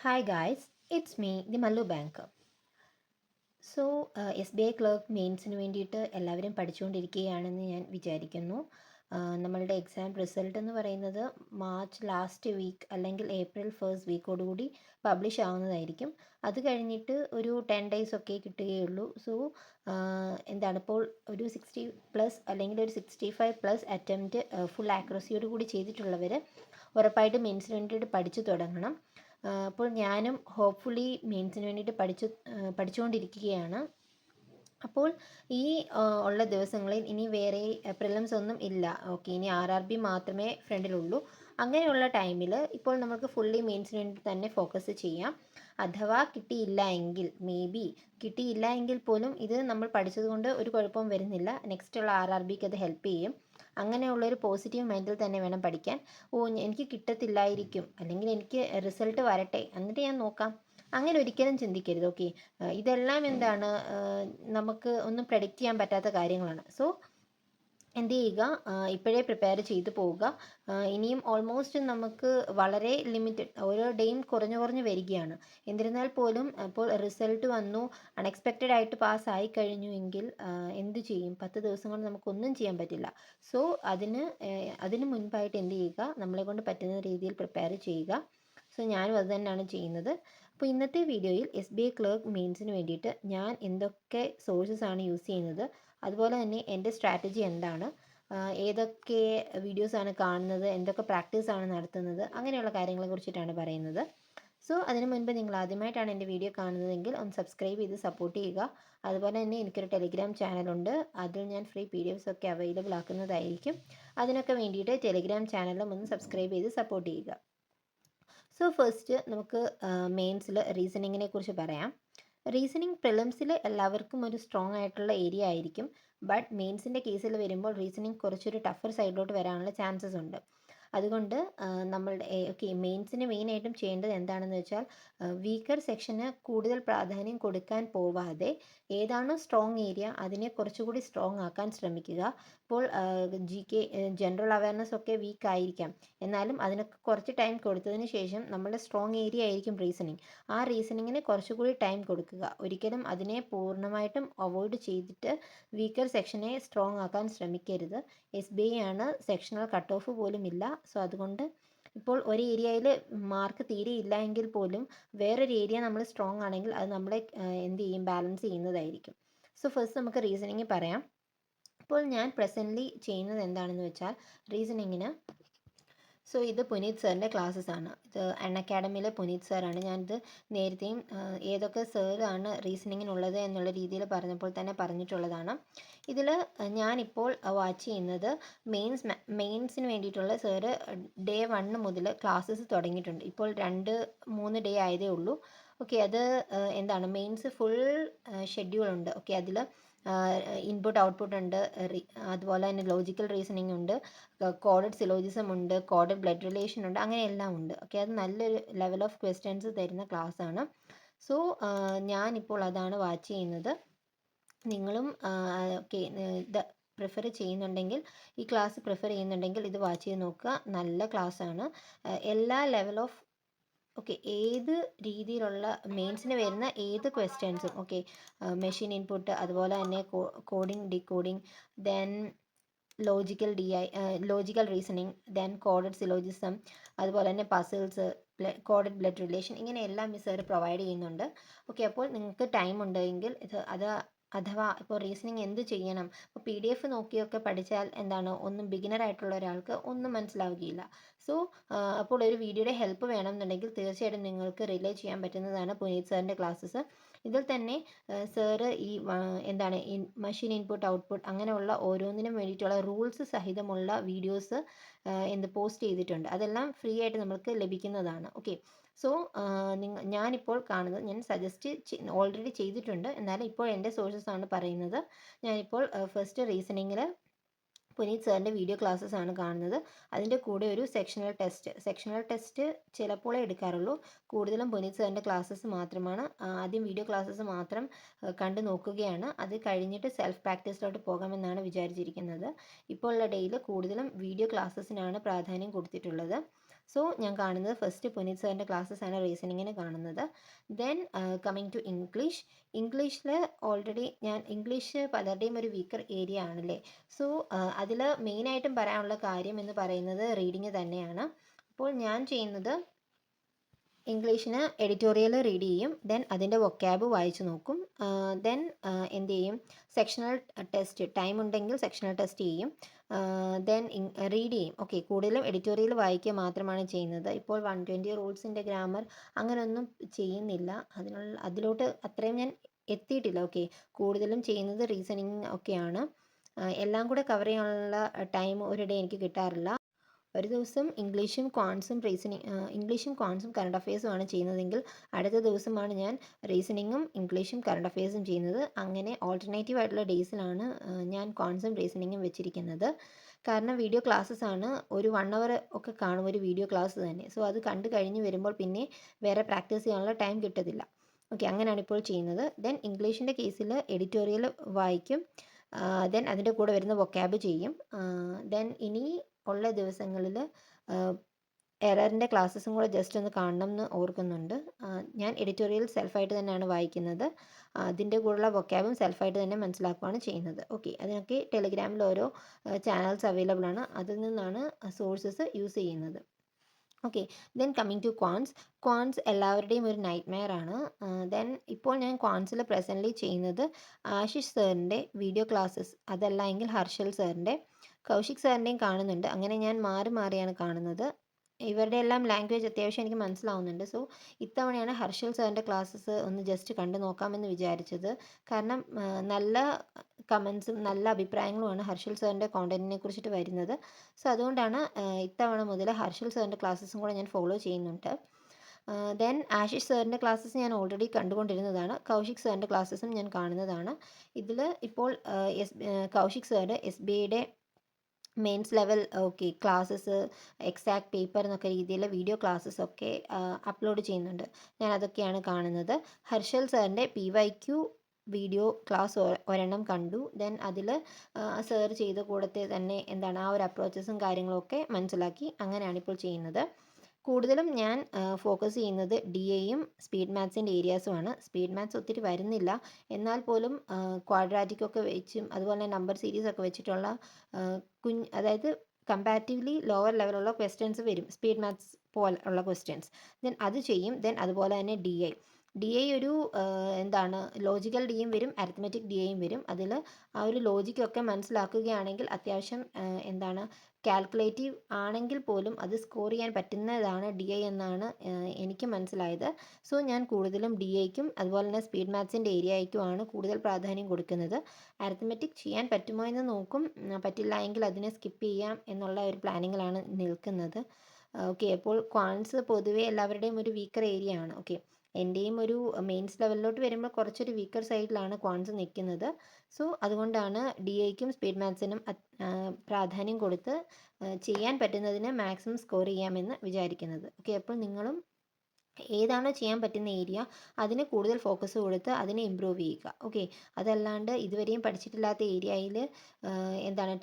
Hi guys, it's me, the Mallu Banker. So S B I clerk മെയിൻസിന് വേണ്ടിയിട്ട് എല്ലാവരും പഠിച്ചുകൊണ്ടിരിക്കുകയാണെന്ന് ഞാൻ വിചാരിക്കുന്നു. നമ്മളുടെ എക്സാം റിസൾട്ട് എന്ന് പറയുന്നത് മാർച്ച് ലാസ്റ്റ് വീക്ക് അല്ലെങ്കിൽ ഏപ്രിൽ ഫസ്റ്റ് വീക്കോടുകൂടി പബ്ലിഷ് ആവുന്നതായിരിക്കും. അത് കഴിഞ്ഞിട്ട് ഒരു 10 days ഒക്കെ കിട്ടുകയുള്ളൂ. സോ ഇപ്പോൾ ഒരു 60+ അല്ലെങ്കിൽ ഒരു 65+ അറ്റംപ്റ്റ് ഫുൾ ആക്യുറസിയോട് കൂടി ചെയ്തിട്ടുള്ളവർ ഉറപ്പായിട്ടും മെയിൻസിന് വേണ്ടിയിട്ട് പഠിച്ചു തുടങ്ങണം. അപ്പോൾ ഞാനും ഹോപ്പ്ഫുള്ളി മെയിൻസിന് വേണ്ടിയിട്ട് പഠിച്ചുകൊണ്ടിരിക്കുകയാണ്. അപ്പോൾ ഈ ഉള്ള ദിവസങ്ങളിൽ ഇനി വേറെ പ്രിലിംസ് ഒന്നും ഇല്ല. ഓക്കെ, ഇനി RRB മാത്രമേ ഫ്രണ്ടിലുള്ളൂ. അങ്ങനെയുള്ള ടൈമിൽ ഇപ്പോൾ നമുക്ക് ഫുള്ളി മെയിൻസിന് വേണ്ടി തന്നെ ഫോക്കസ് ചെയ്യാം. അഥവാ കിട്ടിയില്ല എങ്കിൽ, കിട്ടിയില്ല എങ്കിൽ പോലും ഇത് നമ്മൾ പഠിച്ചതുകൊണ്ട് ഒരു കുഴപ്പവും വരുന്നില്ല. നെക്സ്റ്റുള്ള RRBക്ക് അത് ഹെൽപ്പ് ചെയ്യും. അങ്ങനെയുള്ളൊരു പോസിറ്റീവ് മൈൻഡിൽ തന്നെ വേണം പഠിക്കാൻ. എനിക്ക് കിട്ടത്തില്ലായിരിക്കും, അല്ലെങ്കിൽ എനിക്ക് റിസൾട്ട് വരട്ടെ എന്നിട്ട് ഞാൻ നോക്കാം, അങ്ങനെ ഒരിക്കലും ചിന്തിക്കരുത്. ഓക്കെ, ഇതെല്ലാം നമുക്ക് ഒന്നും പ്രെഡിക്റ്റ് ചെയ്യാൻ പറ്റാത്ത കാര്യങ്ങളാണ്. സോ എന്ത് ചെയ്യുക, ഇപ്പോഴേ പ്രിപ്പയർ ചെയ്ത് പോവുക. ഇനിയും ഓൾമോസ്റ്റ് നമുക്ക് വളരെ ലിമിറ്റഡ്, ഓരോ ഡേയും കുറഞ്ഞു വരികയാണ്. എന്നിരുന്നാൽ പോലും ഇപ്പോൾ റിസൾട്ട് വന്നു, അൺഎക്സ്പെക്റ്റഡ് ആയിട്ട് പാസ്സായി കഴിഞ്ഞു എങ്കിൽ എന്ത് ചെയ്യും? 10 ദിവസം കൊണ്ട് നമുക്കൊന്നും ചെയ്യാൻ പറ്റില്ല. സോ അതിന് മുൻപായിട്ട് എന്ത് ചെയ്യുക, നമ്മളെ കൊണ്ട് പറ്റുന്ന രീതിയിൽ പ്രിപ്പയർ ചെയ്യുക. സോ ഞാനും അത് തന്നെയാണ് ചെയ്യുന്നത്. അപ്പോൾ ഇന്നത്തെ വീഡിയോയിൽ SBI ക്ലർക്ക് മെയിൻസിന് വേണ്ടിയിട്ട് ഞാൻ എന്തൊക്കെ സോഴ്സസ് ആണ് യൂസ് ചെയ്യുന്നത്, അതുപോലെ തന്നെ എൻ്റെ സ്ട്രാറ്റജി എന്താണ്, ഏതൊക്കെ വീഡിയോസാണ് കാണുന്നത്, എന്തൊക്കെ പ്രാക്ടീസാണ് നടത്തുന്നത്, അങ്ങനെയുള്ള കാര്യങ്ങളെ കുറിച്ചിട്ടാണ് പറയുന്നത്. സോ അതിനു മുൻപ് നിങ്ങൾ ആദ്യമായിട്ടാണ് എൻ്റെ വീഡിയോ കാണുന്നതെങ്കിൽ ഒന്ന് സബ്സ്ക്രൈബ് ചെയ്ത് സപ്പോർട്ട് ചെയ്യുക. അതുപോലെ തന്നെ എനിക്കൊരു ടെലിഗ്രാം ചാനലുണ്ട്, അതിൽ ഞാൻ ഫ്രീ PDFs ഒക്കെ അവൈലബിൾ ആക്കുന്നതായിരിക്കും. അതിനൊക്കെ വേണ്ടിയിട്ട് ടെലിഗ്രാം ചാനലും ഒന്ന് സബ്സ്ക്രൈബ് ചെയ്ത് സപ്പോർട്ട് ചെയ്യുക. സോ ഫസ്റ്റ് നമുക്ക് മെയിൻസിൽ റീസണിങ്ങിനെ കുറിച്ച് പറയാം. റീസണിങ് പ്രിലിംസിൽ എല്ലാവർക്കും ഒരു സ്ട്രോങ് ആയിട്ടുള്ള ഏരിയ ആയിരിക്കും. ബട്ട് മെയിൻസിൻ്റെ കേസിൽ വരുമ്പോൾ റീസണിങ് കുറച്ചൊരു ടഫർ സൈഡിലോട്ട് വരാനുള്ള ചാൻസസ് ഉണ്ട്. അതുകൊണ്ട് നമ്മളുടെ മെയിൻസിന് മെയിനായിട്ടും ചെയ്യേണ്ടത് എന്താണെന്ന് വെച്ചാൽ, വീക്കർ സെക്ഷന് കൂടുതൽ പ്രാധാന്യം കൊടുക്കാൻ പോവാതെ ഏതാണോ സ്ട്രോങ് ഏരിയ അതിനെ കുറച്ചുകൂടി സ്ട്രോങ് ആക്കാൻ ശ്രമിക്കുക. ഇപ്പോൾ GK ജനറൽ അവയർനെസ് ഒക്കെ വീക്ക് ആയിരിക്കാം, എന്നാലും അതിനൊക്കെ കുറച്ച് ടൈം കൊടുത്തതിന് ശേഷം നമ്മുടെ സ്ട്രോങ് ഏരിയ ആയിരിക്കും റീസണിങ്. ആ റീസണിങ്ങിന് കുറച്ചുകൂടി ടൈം കൊടുക്കുക. ഒരിക്കലും അതിനെ പൂർണ്ണമായിട്ടും അവോയ്ഡ് ചെയ്തിട്ട് വീക്കർ സെക്ഷനെ സ്ട്രോങ് ആക്കാൻ ശ്രമിക്കരുത്. SBI ആണ്, സെക്ഷണൽ കട്ട് ഓഫ് പോലും ഇല്ല. സോ അതുകൊണ്ട് ഇപ്പോൾ ഒരു ഏരിയയിൽ മാർക്ക് തീരെ ഇല്ല എങ്കിൽ പോലും വേറൊരു ഏരിയ നമ്മൾ സ്ട്രോങ് ആണെങ്കിൽ അത് നമ്മളെ എന്ത് ചെയ്യും, ബാലൻസ് ചെയ്യുന്നതായിരിക്കും. സോ ഫസ്റ്റ് നമുക്ക് റീസണിങ് പറയാം. ഇപ്പോൾ ഞാൻ പ്രസൻ്റ്ലി ചെയ്യുന്നത് എന്താണെന്ന് വെച്ചാൽ, റീസണിങ്ങിന് ഇത് പുനീത് സാറിൻ്റെ ക്ലാസ്സസ് ആണ്. ഇത് അക്കാഡമിയിലെ പുനീത് സാറാണ്. ഞാനിത് നേരത്തെയും ഏതൊക്കെ സാറാണ് റീസണിങ്ങിനുള്ളത് എന്നുള്ള രീതിയിൽ പറഞ്ഞപ്പോൾ തന്നെ പറഞ്ഞിട്ടുള്ളതാണ്. ഇതിൽ ഞാനിപ്പോൾ വാച്ച് ചെയ്യുന്നത് മെയിൻസിന് വേണ്ടിയിട്ടുള്ള സാറ് ഡേ 1 മുതൽ ക്ലാസ്സസ് തുടങ്ങിയിട്ടുണ്ട്. ഇപ്പോൾ 2-3 ഡേ ആയതേ ഉള്ളൂ. ഓക്കെ, അത് മെയിൻസ് ഫുൾ ഷെഡ്യൂൾ ഉണ്ട്. ഓക്കെ, അതിൽ ഇൻപുട്ട് ഔട്ട്പുട്ട് ഉണ്ട്, അതുപോലെ തന്നെ ലോജിക്കൽ റീസണിങ് ഉണ്ട്, കോഡഡ് സിലോജിസം ഉണ്ട്, കോഡഡ് ബ്ലഡ് റിലേഷൻ ഉണ്ട്, അങ്ങനെ എല്ലാം ഉണ്ട്. ഓക്കെ, അത് നല്ലൊരു ലെവൽ ഓഫ് ക്വസ്റ്റ്യൻസ് തരുന്ന ക്ലാസ് ആണ്. സോ ഞാനിപ്പോൾ അതാണ് വാച്ച് ചെയ്യുന്നത്. നിങ്ങളും ഇത് പ്രിഫർ ചെയ്യുന്നുണ്ടെങ്കിൽ, ഈ ക്ലാസ് പ്രിഫർ ചെയ്യുന്നുണ്ടെങ്കിൽ ഇത് വാച്ച് ചെയ്ത് നോക്കുക. നല്ല ക്ലാസ്സാണ്. എല്ലാ ലെവൽ ഓഫ് ഏത് രീതിയിലുള്ള മെയിൻസിന് വരുന്ന ഏത് ക്വസ്റ്റ്യൻസും, മെഷീൻ ഇൻപുട്ട്, അതുപോലെ തന്നെ coding, decoding, then logical reasoning, then coded syllogism, അതുപോലെ തന്നെ പസിൽസ്, കോഡഡ് ബ്ലഡ് റിലേഷൻ, ഇങ്ങനെ എല്ലാം ഈ സാർ പ്രൊവൈഡ് ചെയ്യുന്നുണ്ട്. അപ്പോൾ നിങ്ങൾക്ക് ടൈം ഉണ്ടെങ്കിൽ അഥവാ ഇപ്പോൾ റീസണിങ് എന്ത് ചെയ്യണം, ഇപ്പോൾ PDF നോക്കിയൊക്കെ പഠിച്ചാൽ ഒന്നും ബിഗിനർ ആയിട്ടുള്ള ഒരാൾക്ക് ഒന്നും മനസ്സിലാവുകയില്ല. സോ അപ്പോൾ ഒരു വീഡിയോയുടെ ഹെൽപ്പ് വേണമെന്നുണ്ടെങ്കിൽ തീർച്ചയായിട്ടും നിങ്ങൾക്ക് റിലേ ചെയ്യാൻ പറ്റുന്നതാണ് പുനീത് സാറിൻ്റെ ക്ലാസ്സസ്. ഇതിൽ തന്നെ സാറ് ഈ മെഷീൻ ഇൻപുട്ട്, ഔട്ട്പുട്ട്, അങ്ങനെയുള്ള ഓരോന്നിനും വേണ്ടിയിട്ടുള്ള റൂൾസ് സഹിതമുള്ള വീഡിയോസ് പോസ്റ്റ് ചെയ്തിട്ടുണ്ട്. അതെല്ലാം ഫ്രീ ആയിട്ട് നമുക്ക് ലഭിക്കുന്നതാണ്. ഓക്കെ, സോ ഞാനിപ്പോൾ കാണുന്നത്, ഞാൻ ഓൾറെഡി ചെയ്തിട്ടുണ്ട്, എന്നാലും ഇപ്പോൾ എൻ്റെ സോഴ്സസ് ആണ് പറയുന്നത്. ഞാനിപ്പോൾ ഫസ്റ്റ് റീസണിങ്ങിൽ പുനീത് സാറിൻ്റെ വീഡിയോ ക്ലാസ്സസ് ആണ് കാണുന്നത്. അതിൻ്റെ കൂടെ ഒരു സെക്ഷണൽ ടെസ്റ്റ് ചിലപ്പോഴേ എടുക്കാറുള്ളൂ. കൂടുതലും പുനീത് സാറിൻ്റെ ക്ലാസ്സസ് മാത്രമാണ്. ആദ്യം വീഡിയോ ക്ലാസ്സസ് മാത്രം കണ്ടു നോക്കുകയാണ്. അത് കഴിഞ്ഞിട്ട് സെൽഫ് പ്രാക്ടീസിലോട്ട് പോകാമെന്നാണ് വിചാരിച്ചിരിക്കുന്നത്. ഇപ്പോൾ ഉള്ള ഡേയിൽ കൂടുതലും വീഡിയോ ക്ലാസ്സസിനാണ് പ്രാധാന്യം കൊടുത്തിട്ടുള്ളത്. സോ ഞാൻ കാണുന്നത് ഫസ്റ്റ് പുനീത് സാറിൻ്റെ ക്ലാസ്സസ് ആണ് റീസണിങ്ങിന് കാണുന്നത്. Then coming to English. ഇംഗ്ലീഷിൽ ഓൾറെഡി ഇംഗ്ലീഷ് പലരുടെയും ഒരു വീക്കർ ഏരിയ ആണല്ലേ. സോ അതിൽ മെയിനായിട്ടും പറയാനുള്ള കാര്യം എന്ന് പറയുന്നത് റീഡിങ് തന്നെയാണ്. അപ്പോൾ ഞാൻ ചെയ്യുന്നത് ഇംഗ്ലീഷിന് എഡിറ്റോറിയൽ റീഡ് ചെയ്യും, ദെൻ അതിൻ്റെ വൊക്കാബ് വായിച്ച് നോക്കും, ദെൻ എന്ത് ചെയ്യും, സെക്ഷണൽ ടെസ്റ്റ് ടൈം ഉണ്ടെങ്കിൽ സെക്ഷണൽ ടെസ്റ്റ് ചെയ്യും, ദെൻ റീഡ് ചെയ്യും. ഓക്കെ, കൂടുതലും എഡിറ്റോറിയൽ വായിക്കുക മാത്രമാണ് ചെയ്യുന്നത്. ഇപ്പോൾ 120 റൂൾസിൻ്റെ ഗ്രാമർ അങ്ങനെയൊന്നും ചെയ്യുന്നില്ല, അതിലോട്ട് അത്രയും ഞാൻ എത്തിയിട്ടില്ല. ഓക്കെ, കൂടുതലും ചെയ്യുന്നത് റീസണിങ് ഒക്കെയാണ്. എല്ലാം കൂടെ കവർ ചെയ്യാനുള്ള ടൈം ഒരു ഡേ എനിക്ക് കിട്ടാറില്ല. ഒരു ദിവസം ഇംഗ്ലീഷും ക്വാൺസും കറണ്ട് അഫയേഴ്സുമാണ് ചെയ്യുന്നതെങ്കിൽ അടുത്ത ദിവസമാണ് ഞാൻ റീസണിങ്ങും ഇംഗ്ലീഷും കറണ്ട് അഫയേഴ്സും ചെയ്യുന്നത്. അങ്ങനെ ഓൾട്ടർനേറ്റീവ് ആയിട്ടുള്ള ഡേയ്സിലാണ് ഞാൻ ക്വാൺസും റീസണിങ്ങും വെച്ചിരിക്കുന്നത്. കാരണം വീഡിയോ ക്ലാസ്സസ് ആണ്, ഒരു 1 അവർ ഒക്കെ കാണും ഒരു വീഡിയോ ക്ലാസ് തന്നെ. സോ അത് കണ്ടു കഴിഞ്ഞ് വരുമ്പോൾ പിന്നെ വേറെ പ്രാക്ടീസ് ചെയ്യാനുള്ള ടൈം കിട്ടത്തില്ല. ഓക്കെ, അങ്ങനെയാണ് ഇപ്പോൾ ചെയ്യുന്നത്. ദെൻ ഇംഗ്ലീഷിൻ്റെ കേസിൽ എഡിറ്റോറിയൽ വായിക്കും, ദെൻ അതിൻ്റെ കൂടെ വരുന്ന വൊക്കാബ് ചെയ്യും. ദെൻ ഇനി ഉള്ള ദിവസങ്ങളിൽ എററിൻ്റെ ക്ലാസ്സസും കൂടെ ജസ്റ്റ് ഒന്ന് കാണണം എന്ന് ഓർക്കുന്നുണ്ട്. ഞാൻ എഡിറ്റോറിയൽ സെൽഫായിട്ട് തന്നെയാണ് വായിക്കുന്നത്, അതിൻ്റെ കൂടെയുള്ള വൊക്കാബും സെൽഫായിട്ട് തന്നെ മനസ്സിലാക്കുകയാണ് ചെയ്യുന്നത്. ഓക്കെ, അതിനൊക്കെ ടെലിഗ്രാമിൽ ഓരോ ചാനൽസ് അവൈലബിൾ ആണ്, അതിൽ നിന്നാണ് സോഴ്സസ് യൂസ് ചെയ്യുന്നത്. ഓക്കെ, ദെൻ കമ്മിങ് ടു ക്വാൺസ് എല്ലാവരുടെയും ഒരു നൈറ്റ് മെയർ ആണ്. ദെൻ ഇപ്പോൾ ഞാൻ ക്വാൺസിൽ പ്രസൻ്റ്ലി ചെയ്യുന്നത് ആശിഷ് സാറിൻ്റെ വീഡിയോ ക്ലാസ്സസ്, അതല്ല എങ്കിൽ ഹർഷൽ സാറിൻ്റെ, കൗശിക് സാറിൻ്റെയും കാണുന്നുണ്ട്. അങ്ങനെ ഞാൻ മാറി മാറിയാണ് കാണുന്നത്. ഇവരുടെ എല്ലാം ലാംഗ്വേജ് അത്യാവശ്യം എനിക്ക് മനസ്സിലാവുന്നുണ്ട്. സോ ഇത്തവണയാണ് ഹർഷൽ സാറിൻ്റെ ക്ലാസ്സസ് ഒന്ന് ജസ്റ്റ് കണ്ടു നോക്കാമെന്ന് വിചാരിച്ചത്. കാരണം നല്ല കമൻസും നല്ല അഭിപ്രായങ്ങളുമാണ് ഹർഷൽ സാറിൻ്റെ കോണ്ടൻറ്റിനെ കുറിച്ചിട്ട് വരുന്നത്. സോ അതുകൊണ്ടാണ് ഇത്തവണ മുതൽ ഹർഷൽ സാറിൻ്റെ ക്ലാസ്സസും കൂടെ ഞാൻ ഫോളോ ചെയ്യുന്നുണ്ട്. ദെൻ ആശിഷ് സാറിൻ്റെ ക്ലാസ്സസ് ഞാൻ ഓൾറെഡി കണ്ടുകൊണ്ടിരുന്നതാണ്, കൗശിക് സാറിൻ്റെ ക്ലാസ്സസും ഞാൻ കാണുന്നതാണ്. ഇതിൽ ഇപ്പോൾ കൗശിക് സാറ് SBIയുടെ mains level classes, exact paper എന്നൊക്കെ രീതിയിൽ വീഡിയോ ക്ലാസ്സസ് ഒക്കെ അപ്ലോഡ് ചെയ്യുന്നുണ്ട്. ഞാൻ അതൊക്കെയാണ് കാണുന്നത്. ഹർഷൽ സാറിൻ്റെ PYQ വീഡിയോ ക്ലാസ് ഒരെണ്ണം കണ്ടു. ദെൻ അതിൽ സാർ ചെയ്ത കൂടത്തെ തന്നെ എന്താണ് ആ ഒരു അപ്രോച്ചസും കാര്യങ്ങളൊക്കെ മനസ്സിലാക്കി. അങ്ങനെയാണ് ഇപ്പോൾ ചെയ്യുന്നത്. കൂടുതലും ഞാൻ ഫോക്കസ് ചെയ്യുന്നത് DAയും സ്പീഡ് മാത്സിൻ്റെ ഏരിയാസുമാണ്. സ്പീഡ് മാത്സ് ഒത്തിരി വരുന്നില്ല, എന്നാൽ പോലും ക്വാഡ്രാറ്റിക് ഒക്കെ വെച്ചും അതുപോലെ നമ്പർ സീരീസ് ഒക്കെ വെച്ചിട്ടുള്ള അതായത് കമ്പാരിറ്റീവ്ലി ലോവർ ലെവലുള്ള ക്വസ്റ്റ്യൻസ് വരും, സ്പീഡ് മാത്സ് പോലെ ഉള്ള ക്വസ്റ്റ്യൻസ്. ദെൻ അത് ചെയ്യും. ദെൻ അതുപോലെ തന്നെ DI ഒരു ലോജിക്കൽ ഡിയും വരും, അരിത്മെറ്റിക് DIയും വരും. അതിൽ ആ ഒരു ലോജിക്കൊക്കെ മനസ്സിലാക്കുകയാണെങ്കിൽ അത്യാവശ്യം കാൽക്കുലേറ്റീവ് ആണെങ്കിൽ പോലും അത് സ്കോർ ചെയ്യാൻ പറ്റുന്നതാണ് DI എന്നാണ് എനിക്ക് മനസ്സിലായത്. സോ ഞാൻ കൂടുതലും DIക്കും അതുപോലെ തന്നെ സ്പീഡ് മാത്സിൻ്റെ ഏരിയയ്ക്കുമാണ് കൂടുതൽ പ്രാധാന്യം കൊടുക്കുന്നത്. അരിത്മെറ്റിക് ചെയ്യാൻ പറ്റുമോ എന്ന് നോക്കും, പറ്റില്ല എങ്കിൽ അതിനെ സ്കിപ്പ് ചെയ്യാം എന്നുള്ള ഒരു പ്ലാനിങ്ങിലാണ് നിൽക്കുന്നത്. ഓക്കെ, അപ്പോൾ ക്വാൺസ് പൊതുവേ എല്ലാവരുടെയും ഒരു വീക്കർ ഏരിയ ആണ്. ഓക്കെ, എൻ്റെയും ഒരു മെയിൻസ് ലെവലിലോട്ട് വരുമ്പോൾ കുറച്ചൊരു വീക്കർ സൈഡിലാണ് ക്വാൺസ് നിൽക്കുന്നത്. സോ അതുകൊണ്ടാണ് DIക്കും സ്പീഡ് മാത്സിനും പ്രാധാന്യം കൊടുത്ത് ചെയ്യാൻ പറ്റുന്നതിന് മാക്സിമം സ്കോർ ചെയ്യാമെന്ന് വിചാരിക്കുന്നത്. ഓക്കെ, അപ്പോൾ നിങ്ങളും ഏതാണോ ചെയ്യാൻ പറ്റുന്ന ഏരിയ അതിന് കൂടുതൽ ഫോക്കസ് കൊടുത്ത് അതിനെ ഇമ്പ്രൂവ് ചെയ്യുക. ഓക്കെ, അതല്ലാണ്ട് ഇതുവരെയും പഠിച്ചിട്ടില്ലാത്ത ഏരിയയിൽ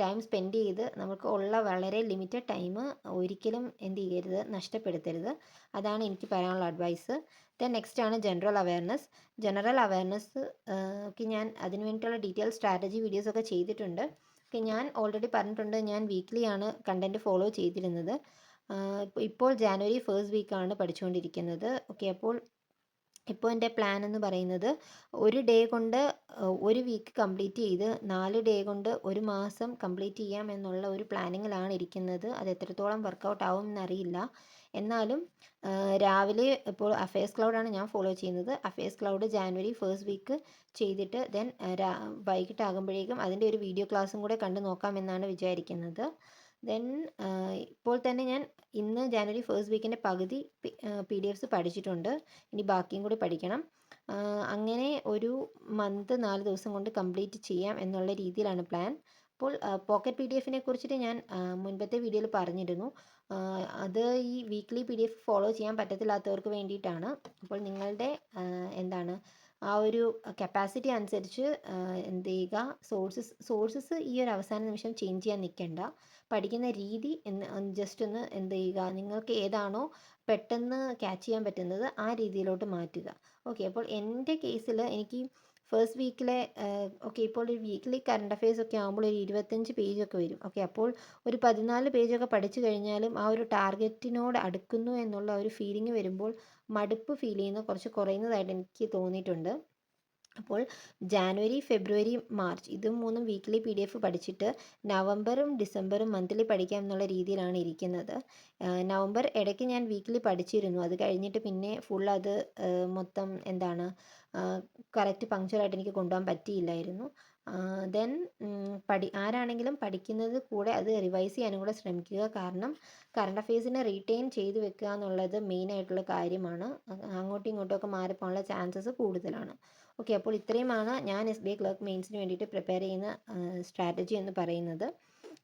ടൈം സ്പെൻഡ് ചെയ്ത് നമുക്ക് ഉള്ള വളരെ ലിമിറ്റഡ് ടൈം ഒരിക്കലും എന്ത് ചെയ്യരുത്, നഷ്ടപ്പെടുത്തരുത്. അതാണ് എനിക്ക് പറയാനുള്ള അഡ്വൈസ്. ദെൻ നെക്സ്റ്റ് ആണ് ജനറൽ അവയർനെസ് ഒക്കെ ഞാൻ അതിന് വേണ്ടിയിട്ടുള്ള ഡീറ്റെയിൽ സ്ട്രാറ്റജി വീഡിയോസൊക്കെ ചെയ്തിട്ടുണ്ട്. ഓക്കെ, ഞാൻ ഓൾറെഡി പറഞ്ഞിട്ടുണ്ട്, ഞാൻ വീക്ക്ലി ആണ് കണ്ടൻറ്റ് ഫോളോ ചെയ്തിരുന്നത്. ഇപ്പോൾ ജാനുവരി 1st വീക്കാണ് പഠിച്ചുകൊണ്ടിരിക്കുന്നത്. ഓക്കെ, അപ്പോൾ ഇപ്പോൾ എൻ്റെ പ്ലാൻ എന്ന് പറയുന്നത് ഒരു ഡേ കൊണ്ട് ഒരു വീക്ക് കംപ്ലീറ്റ് ചെയ്ത് 4 ഡേ കൊണ്ട് ഒരു മാസം കംപ്ലീറ്റ് ചെയ്യാം എന്നുള്ള ഒരു പ്ലാനിങ്ങിലാണ് ഇരിക്കുന്നത്. അത് എത്രത്തോളം വർക്കൗട്ട് ആവും എന്നറിയില്ല. എന്നാലും രാവിലെ ഇപ്പോൾ അഫയേഴ്സ് ക്ലൗഡാണ് ഞാൻ ഫോളോ ചെയ്യുന്നത്. Affairs Cloud January 1st week ചെയ്തിട്ട് ദെൻ വൈകിട്ടാകുമ്പോഴേക്കും അതിൻ്റെ ഒരു വീഡിയോ ക്ലാസ്സും കൂടെ കണ്ടു നോക്കാമെന്നാണ് വിചാരിക്കുന്നത്. ദെൻ ഇപ്പോൾ തന്നെ ഞാൻ ഇന്ന് ജാനുവരി 1st വീക്കിൻ്റെ പകുതി PDFs പഠിച്ചിട്ടുണ്ട്, ഇനി ബാക്കിയും കൂടി പഠിക്കണം. അങ്ങനെ ഒരു മന്ത് 4 ദിവസം കൊണ്ട് കംപ്ലീറ്റ് ചെയ്യാം എന്നുള്ള രീതിയിലാണ് പ്ലാൻ. അപ്പോൾ പോക്കറ്റ് PDFനെ കുറിച്ചിട്ട് ഞാൻ മുൻപത്തെ വീഡിയോയിൽ പറഞ്ഞിരുന്നു. അത് ഈ വീക്ക്ലി PDF ഫോളോ ചെയ്യാൻ പറ്റത്തില്ലാത്തവർക്ക് വേണ്ടിയിട്ടാണ്. അപ്പോൾ നിങ്ങളുടെ ആ ഒരു കപ്പാസിറ്റി അനുസരിച്ച് എന്ത് ചെയ്യുക, സോഴ്സസ് ഈ ഒരു അവസാന നിമിഷം ചേഞ്ച് ചെയ്യാൻ നിൽക്കേണ്ട. പഠിക്കുന്ന രീതി ജസ്റ്റ് ഒന്ന് എന്ത് ചെയ്യുക, നിങ്ങൾക്ക് ഏതാണോ പെട്ടെന്ന് ക്യാച്ച് ചെയ്യാൻ പറ്റുന്നത് ആ രീതിയിലോട്ട് മാറ്റുക. ഓക്കെ, അപ്പോൾ എൻ്റെ കേസിൽ എനിക്ക് ഫസ്റ്റ് വീക്കിലെ ഓക്കെ, ഇപ്പോൾ ഒരു വീക്ക്ലി കറണ്ട് അഫയേഴ്സ് ഒക്കെ ആകുമ്പോൾ ഒരു 25 പേജൊക്കെ വരും. ഓക്കെ, അപ്പോൾ ഒരു 14 പേജൊക്കെ പഠിച്ചു കഴിഞ്ഞാലും ആ ഒരു ടാർഗറ്റിനോട് അടുക്കുന്നു എന്നുള്ള ഒരു ഫീലിംഗ് വരുമ്പോൾ മടുപ്പ് ഫീൽ ചെയ്യുന്ന കുറച്ച് കുറയുന്നതായിട്ട് എനിക്ക് തോന്നിയിട്ടുണ്ട്. അപ്പോൾ ജാനുവരി, ഫെബ്രുവരി, മാർച്ച് ഇത് 3 വീക്ക്ലി PDF പഠിച്ചിട്ട് നവംബറും ഡിസംബറും മന്ത്ലി പഠിക്കാം എന്നുള്ള രീതിയിലാണ് ഇരിക്കുന്നത്. നവംബർ ഇടയ്ക്ക് ഞാൻ വീക്ക്ലി പഠിച്ചിരുന്നു. അത് കഴിഞ്ഞിട്ട് പിന്നെ ഫുൾ അത് മൊത്തം എന്താണ് കറക്റ്റ് പങ്ക്ച്വലായിട്ട് എനിക്ക് കൊണ്ടുപോകാൻ പറ്റിയില്ലായിരുന്നു. ദെൻ ആരാണെങ്കിലും പഠിക്കുന്നത് കൂടെ അത് റിവൈസ് ചെയ്യാനും കൂടെ ശ്രമിക്കുക. കാരണം കറണ്ട് അഫയേഴ്സിനെ റീറ്റെയിൻ ചെയ്ത് വെക്കുക എന്നുള്ളത് മെയിനായിട്ടുള്ള കാര്യമാണ്. അങ്ങോട്ടും ഇങ്ങോട്ടുമൊക്കെ മാറിപ്പോകാനുള്ള ചാൻസസ് കൂടുതലാണ്. ഓക്കെ, അപ്പോൾ ഇത്രയുമാണ് ഞാൻ SBI ക്ലർക്ക് മെയിൻസിന് വേണ്ടിയിട്ട് പ്രിപ്പയർ ചെയ്യുന്ന സ്ട്രാറ്റജി എന്ന് പറയുന്നത്.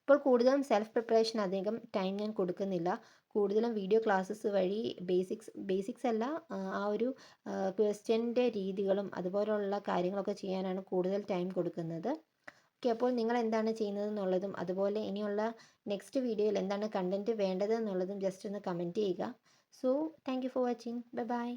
ഇപ്പോൾ കൂടുതലും സെൽഫ് പ്രിപ്പറേഷൻ അധികം ടൈം ഞാൻ കൊടുക്കുന്നില്ല. കൂടുതലും വീഡിയോ ക്ലാസ്സസ് വഴി ബേസിക്സ് അല്ല, ആ ഒരു ക്വസ്റ്റ്യൻ്റെ രീതികളും അതുപോലുള്ള കാര്യങ്ങളൊക്കെ ചെയ്യാനാണ് കൂടുതൽ ടൈം കൊടുക്കുന്നത്. ഓക്കെ, അപ്പോൾ നിങ്ങൾ എന്താണ് ചെയ്യുന്നത് എന്നുള്ളതും അതുപോലെ ഇനിയുള്ള നെക്സ്റ്റ് വീഡിയോയിൽ എന്താണ് കണ്ടൻറ്റ് വേണ്ടത് എന്നുള്ളതും ജസ്റ്റ് ഒന്ന് കമൻറ്റ് ചെയ്യുക. So thank you for watching. Bye bye.